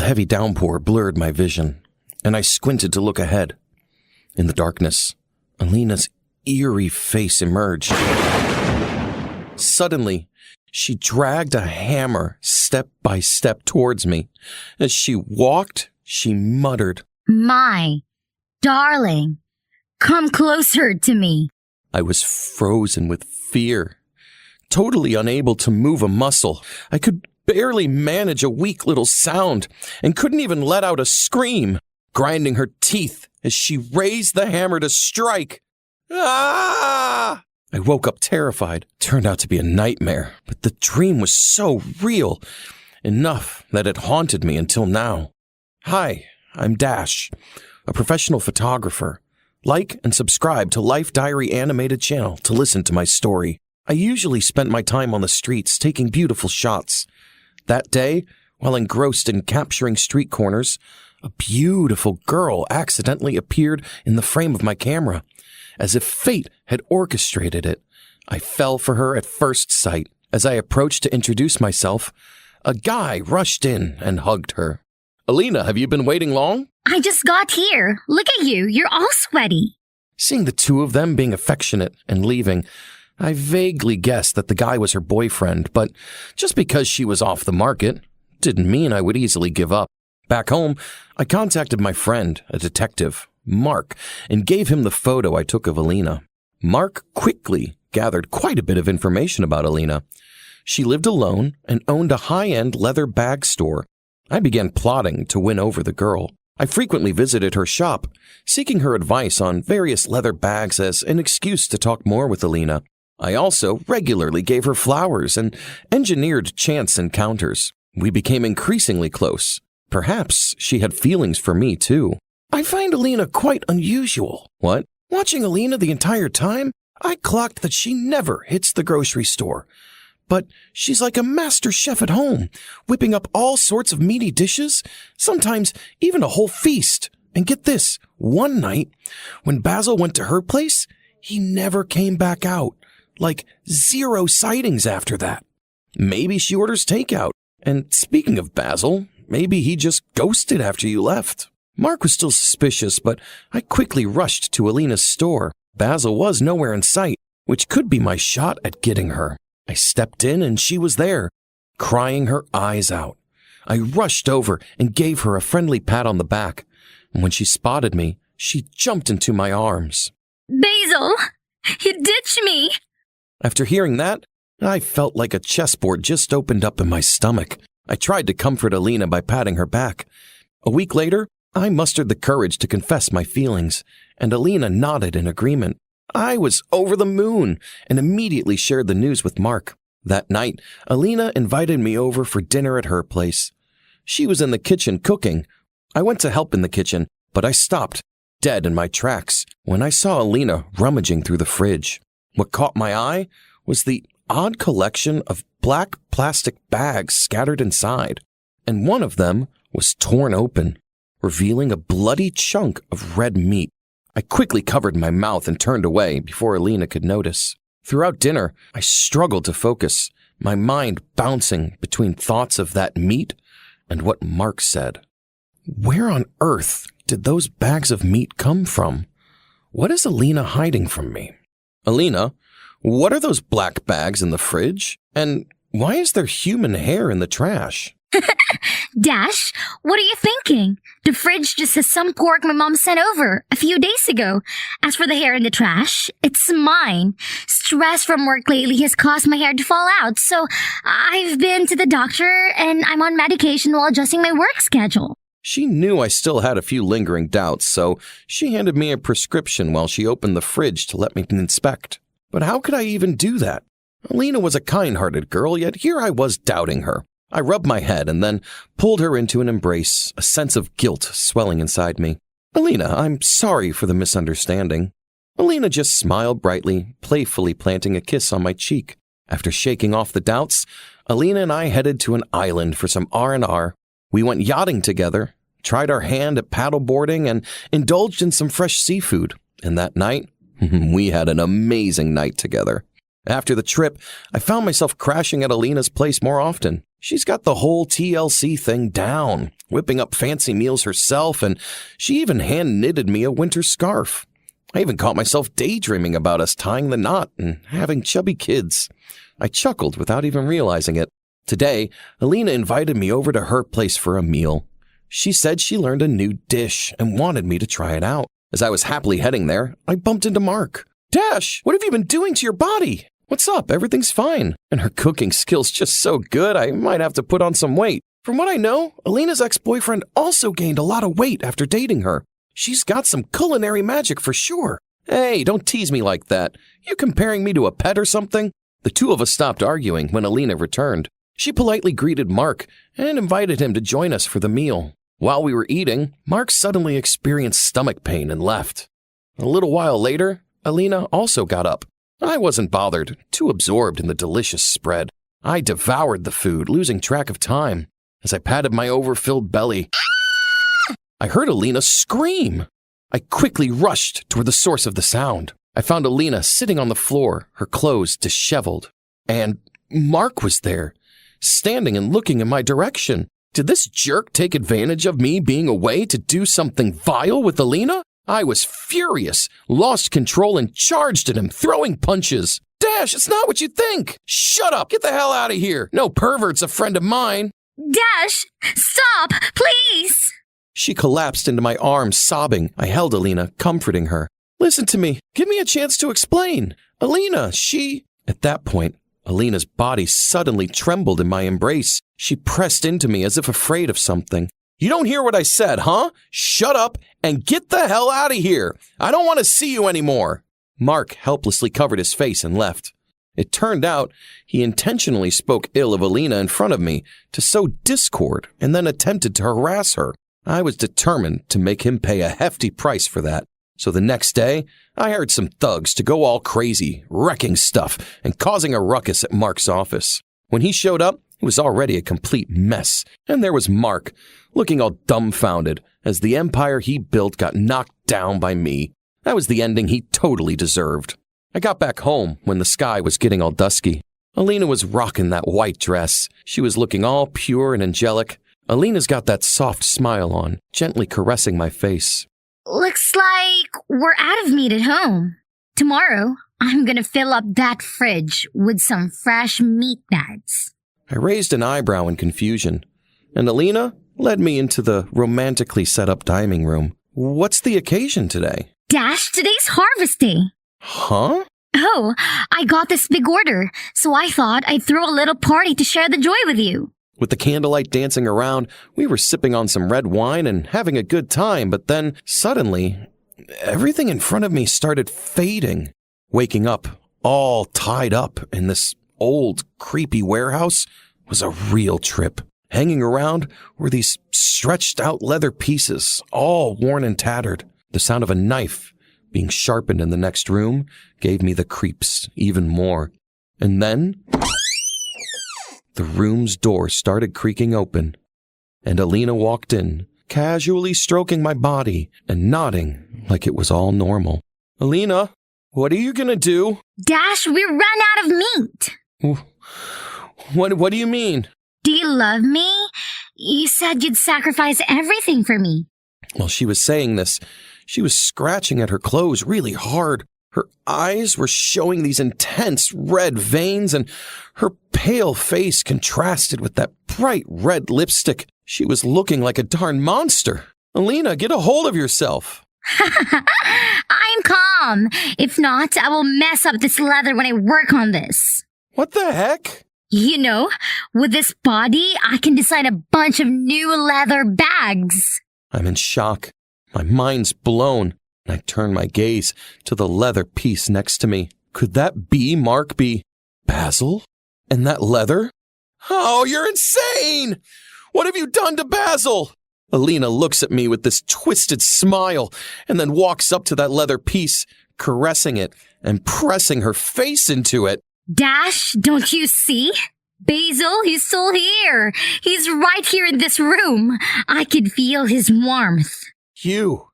heavy downpour blurred my vision, and I squinted to look ahead. In the darkness, Alina's eerie face emerged. Suddenly, she dragged a hammer step by step towards me. As she walked, she muttered, "My darling, come closer to me." I was frozen with fear, totally unable to move a muscle. I could barely manage a weak little sound and couldn't even let out a scream, grinding her teeth as she raised the hammer to strike. Ah! I woke up terrified. It turned out to be a nightmare, but the dream was so real, enough that it haunted me until now. Hi, I'm Dash, a professional photographer. Like and subscribe to Life Diary animated channel to listen to my story. I usually spent my time on the streets taking beautiful shots. That day, while engrossed in capturing street corners, a beautiful girl accidentally appeared in the frame of my camera. As if fate had orchestrated it, I fell for her at first sight. As I approached to introduce myself, a guy rushed in and hugged her. "Alina, have you been waiting long?" "I just got here. Look at you. You're all sweaty." Seeing the two of them being affectionate and leaving, I vaguely guessed that the guy was her boyfriend, but just because she was off the market didn't mean I would easily give up. Back home, I contacted my friend, a detective, Mark, and gave him the photo I took of Alina. Mark quickly gathered quite a bit of information about Alina. She lived alone and owned a high-end leather bag store. I began plotting to win over the girl. I frequently visited her shop, seeking her advice on various leather bags as an excuse to talk more with Alina. I also regularly gave her flowers and engineered chance encounters. We became increasingly close. Perhaps she had feelings for me, too. I find Alina quite unusual. What? Watching Alina the entire time, I clocked that she never hits the grocery store. But she's like a master chef at home, whipping up all sorts of meaty dishes, sometimes even a whole feast. And get this, one night, when Basil went to her place, he never came back out. Like 0 sightings after that. Maybe she orders takeout. And speaking of Basil, maybe he just ghosted after you left. Mark was still suspicious, but I quickly rushed to Alina's store. Basil was nowhere in sight, which could be my shot at getting her. I stepped in and she was there, crying her eyes out. I rushed over and gave her a friendly pat on the back. And when she spotted me, she jumped into my arms. "Basil, you ditched me." After hearing that, I felt like a chessboard just opened up in my stomach. I tried to comfort Alina by patting her back. A week later, I mustered the courage to confess my feelings, and Alina nodded in agreement. I was over the moon and immediately shared the news with Mark. That night, Alina invited me over for dinner at her place. She was in the kitchen cooking. I went to help in the kitchen, but I stopped, dead in my tracks, when I saw Alina rummaging through the fridge. What caught my eye was the odd collection of black plastic bags scattered inside, and one of them was torn open, revealing a bloody chunk of red meat. I quickly covered my mouth and turned away before Alina could notice. Throughout dinner, I struggled to focus, my mind bouncing between thoughts of that meat and what Mark said. Where on earth did those bags of meat come from? What is Alina hiding from me? Alina, what are those black bags in the fridge? And why is there human hair in the trash? Dash, what are you thinking? The fridge just has some pork my mom sent over a few days ago. As for the hair in the trash, it's mine. Stress from work lately has caused my hair to fall out, so I've been to the doctor and I'm on medication while adjusting my work schedule. She knew I still had a few lingering doubts, so she handed me a prescription while she opened the fridge to let me inspect. But how could I even do that? Alina was a kind-hearted girl, yet here I was doubting her. I rubbed my head and then pulled her into an embrace, a sense of guilt swelling inside me. Alina, I'm sorry for the misunderstanding. Alina just smiled brightly, playfully planting a kiss on my cheek. After shaking off the doubts, Alina and I headed to an island for some R&R. We went yachting together, tried our hand at paddleboarding, and indulged in some fresh seafood. And that night, we had an amazing night together. After the trip, I found myself crashing at Alina's place more often. She's got the whole TLC thing down, whipping up fancy meals herself, and she even hand-knitted me a winter scarf. I even caught myself daydreaming about us tying the knot and having chubby kids. I chuckled without even realizing it. Today, Alina invited me over to her place for a meal. She said she learned a new dish and wanted me to try it out. As I was happily heading there, I bumped into Mark. "Dash, what have you been doing to your body? What's up? Everything's fine." And her cooking skills just so good, I might have to put on some weight. From what I know, Alina's ex-boyfriend also gained a lot of weight after dating her. She's got some culinary magic for sure. Hey, don't tease me like that. You comparing me to a pet or something? The two of us stopped arguing when Alina returned. She politely greeted Mark and invited him to join us for the meal. While we were eating, Mark suddenly experienced stomach pain and left. A little while later, Alina also got up. I wasn't bothered, too absorbed in the delicious spread. I devoured the food, losing track of time. As I patted my overfilled belly, I heard Alina scream. I quickly rushed toward the source of the sound. I found Alina sitting on the floor, her clothes disheveled. And Mark was there, standing and looking in my direction. Did this jerk take advantage of me being away to do something vile with Alina? I was furious, lost control, and charged at him, throwing punches. "Dash, it's not what you think! Shut up! Get the hell out of here! No pervert's a friend of mine!" Dash, stop, please! She collapsed into my arms, sobbing. I held Alina, comforting her. "Listen to me. Give me a chance to explain. Alina, she..." At that point, Alina's body suddenly trembled in my embrace. She pressed into me as if afraid of something. "You don't hear what I said, huh? Shut up and get the hell out of here. I don't want to see you anymore." Mark helplessly covered his face and left. It turned out he intentionally spoke ill of Alina in front of me to sow discord and then attempted to harass her. I was determined to make him pay a hefty price for that. So the next day, I hired some thugs to go all crazy, wrecking stuff and causing a ruckus at Mark's office. When he showed up, it was already a complete mess, and there was Mark, looking all dumbfounded as the empire he built got knocked down by me. That was the ending he totally deserved. I got back home when the sky was getting all dusky. Alina was rocking that white dress. She was looking all pure and angelic. Alina's got that soft smile on, gently caressing my face. Looks like we're out of meat at home. Tomorrow, I'm gonna fill up that fridge with some fresh meat bags. I raised an eyebrow in confusion, and Alina led me into the romantically set up dining room. "What's the occasion today?" Dash, today's harvest day. Huh? Oh, I got this big order, so I thought I'd throw a little party to share the joy with you. With the candlelight dancing around, we were sipping on some red wine and having a good time, but then, suddenly, everything in front of me started fading. Waking up, all tied up in this old, creepy warehouse, was a real trip. Hanging around were these stretched-out leather pieces, all worn and tattered. The sound of a knife being sharpened in the next room gave me the creeps even more. And then the room's door started creaking open, and Alina walked in, casually stroking my body and nodding like it was all normal. "Alina, what are you gonna do?" Dash, we ran out of meat. What do you mean? Do you love me? You said you'd sacrifice everything for me. While she was saying this, she was scratching at her clothes really hard. Her eyes were showing these intense red veins, and her pale face contrasted with that bright red lipstick. She was looking like a darn monster. "Alina, get a hold of yourself." I'm calm. If not, I will mess up this leather when I work on this. "What the heck?" You know, with this body, I can design a bunch of new leather bags. I'm in shock. My mind's blown. I turn my gaze to the leather piece next to me. Could that be Mark be Basil? And that leather? "Oh, you're insane! What have you done to Basil?" Alina looks at me with this twisted smile and then walks up to that leather piece, caressing it and pressing her face into it. Dash, don't you see? Basil, he's still here. He's right here in this room. I can feel his warmth. You.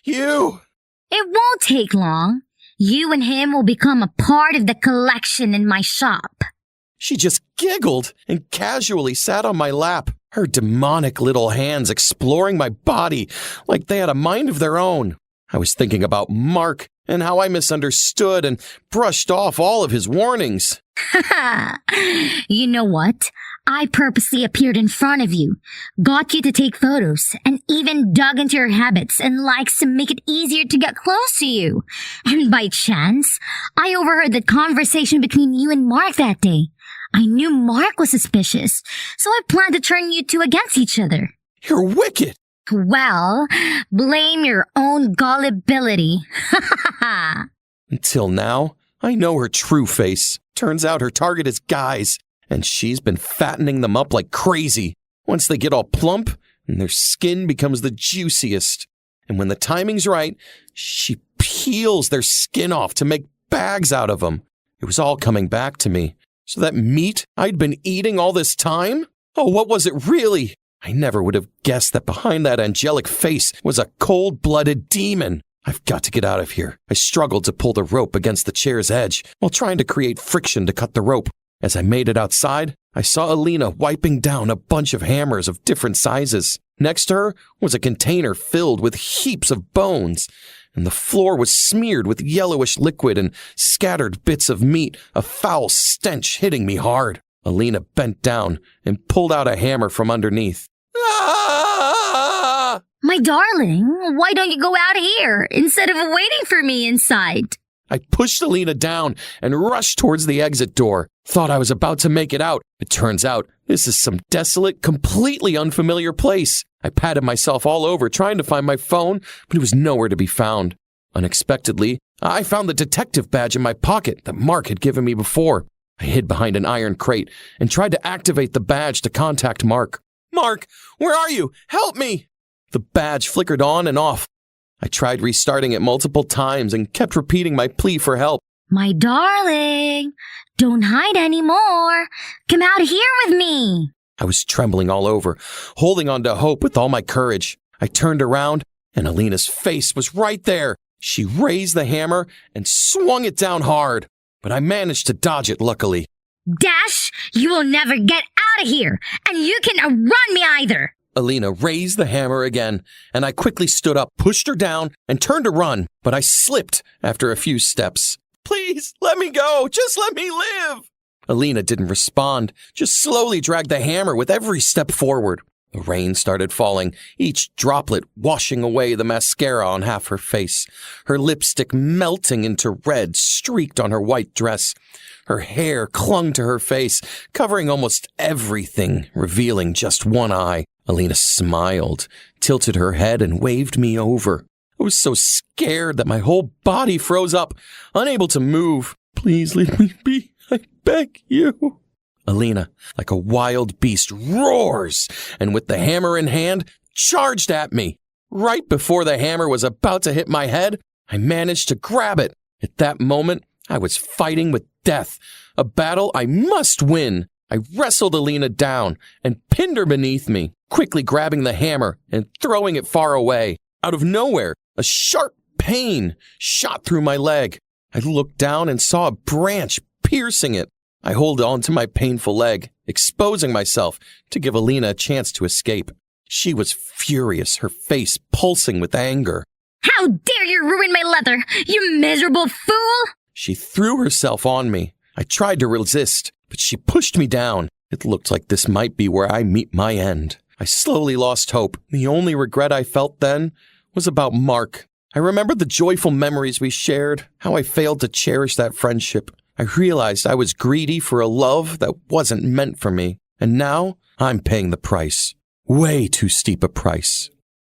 It won't take long. You and him will become a part of the collection in my shop. She just giggled and casually sat on my lap, her demonic little hands exploring my body like they had a mind of their own. I was thinking about Mark and how I misunderstood and brushed off all of his warnings. You know what? I purposely appeared in front of you, got you to take photos, and even dug into your habits and likes to make it easier to get close to you. And by chance, I overheard the conversation between you and Mark that day. I knew Mark was suspicious, so I planned to turn you two against each other. You're wicked. Well, blame your own gullibility. Until now, I know her true face. Turns out her target is guys, and she's been fattening them up like crazy. Once they get all plump, and their skin becomes the juiciest. And when the timing's right, she peels their skin off to make bags out of them. It was all coming back to me. So that meat I'd been eating all this time? Oh, what was it really? I never would have guessed that behind that angelic face was a cold-blooded demon. I've got to get out of here. I struggled to pull the rope against the chair's edge while trying to create friction to cut the rope. As I made it outside, I saw Alina wiping down a bunch of hammers of different sizes. Next to her was a container filled with heaps of bones, and the floor was smeared with yellowish liquid and scattered bits of meat, a foul stench hitting me hard. Alina bent down and pulled out a hammer from underneath. Ah! My darling, why don't you go out here instead of waiting for me inside? I pushed Alina down and rushed towards the exit door. Thought I was about to make it out. It turns out this is some desolate, completely unfamiliar place. I patted myself all over trying to find my phone, but it was nowhere to be found. Unexpectedly, I found the detective badge in my pocket that Mark had given me before. I hid behind an iron crate and tried to activate the badge to contact Mark. Mark, where are you? Help me! The badge flickered on and off. I tried restarting it multiple times and kept repeating my plea for help. My darling, don't hide anymore. Come out here with me. I was trembling all over, holding on to hope with all my courage. I turned around, and Alina's face was right there. She raised the hammer and swung it down hard, but I managed to dodge it luckily. Dash, you will never get out of here, and you can outrun me either. Alina raised the hammer again, and I quickly stood up, pushed her down, and turned to run, but I slipped after a few steps. Please, let me go. Just let me live. Alina didn't respond, just slowly dragged the hammer with every step forward. The rain started falling, each droplet washing away the mascara on half her face, her lipstick melting into red streaked on her white dress. Her hair clung to her face, covering almost everything, revealing just one eye. Alina smiled, tilted her head, and waved me over. I was so scared that my whole body froze up, unable to move. Please leave me be, I beg you. Alina, like a wild beast, roars, and with the hammer in hand, charged at me. Right before the hammer was about to hit my head, I managed to grab it. At that moment, I was fighting with death, a battle I must win. I wrestled Alina down and pinned her beneath me, quickly grabbing the hammer and throwing it far away. Out of nowhere, a sharp pain shot through my leg. I looked down and saw a branch piercing it. I hold on to my painful leg, exposing myself to give Alina a chance to escape. She was furious, her face pulsing with anger. How dare you ruin my leather, you miserable fool! She threw herself on me. I tried to resist, but she pushed me down. It looked like this might be where I meet my end. I slowly lost hope. The only regret I felt then was about Mark. I remembered the joyful memories we shared, how I failed to cherish that friendship. I realized I was greedy for a love that wasn't meant for me. And now I'm paying the price. Way too steep a price.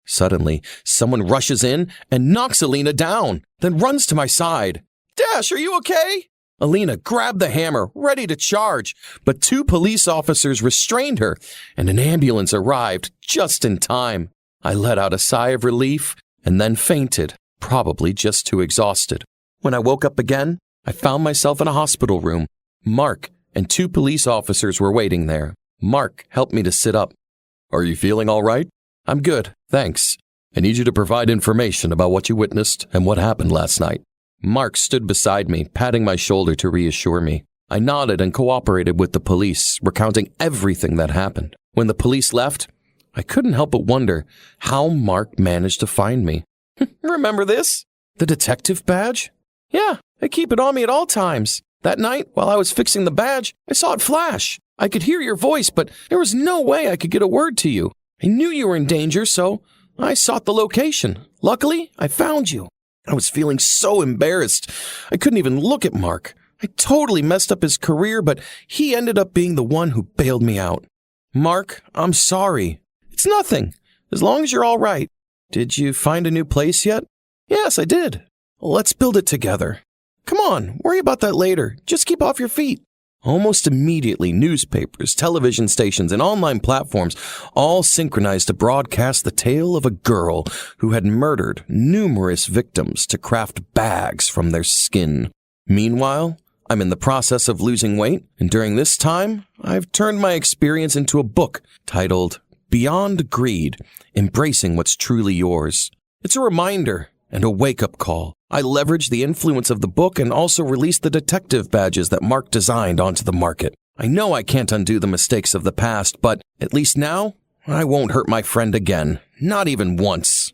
Suddenly, someone rushes in and knocks Alina down, then runs to my side. Dash, are you okay? Alina grabbed the hammer, ready to charge, but 2 police officers restrained her, and an ambulance arrived just in time. I let out a sigh of relief and then fainted, probably just too exhausted. When I woke up again, I found myself in a hospital room. Mark and 2 police officers were waiting there. Mark helped me to sit up. Are you feeling all right? I'm good, thanks. I need you to provide information about what you witnessed and what happened last night. Mark stood beside me, patting my shoulder to reassure me. I nodded and cooperated with the police, recounting everything that happened. When the police left, I couldn't help but wonder how Mark managed to find me. Remember this? The detective badge? Yeah, I keep it on me at all times. That night, while I was fixing the badge, I saw it flash. I could hear your voice, but there was no way I could get a word to you. I knew you were in danger, so I sought the location. Luckily, I found you. I was feeling so embarrassed. I couldn't even look at Mark. I totally messed up his career, but he ended up being the one who bailed me out. Mark, I'm sorry. It's nothing, as long as you're all right. Did you find a new place yet? Yes, I did. Let's build it together. Come on, worry about that later. Just keep off your feet. Almost immediately, newspapers, television stations, and online platforms all synchronized to broadcast the tale of a girl who had murdered numerous victims to craft bags from their skin. Meanwhile, I'm in the process of losing weight, and during this time, I've turned my experience into a book titled Beyond Greed, Embracing What's Truly Yours. It's a reminder and a wake-up call. I leveraged the influence of the book and also released the detective badges that Mark designed onto the market. I know I can't undo the mistakes of the past, but at least now, I won't hurt my friend again, not even once.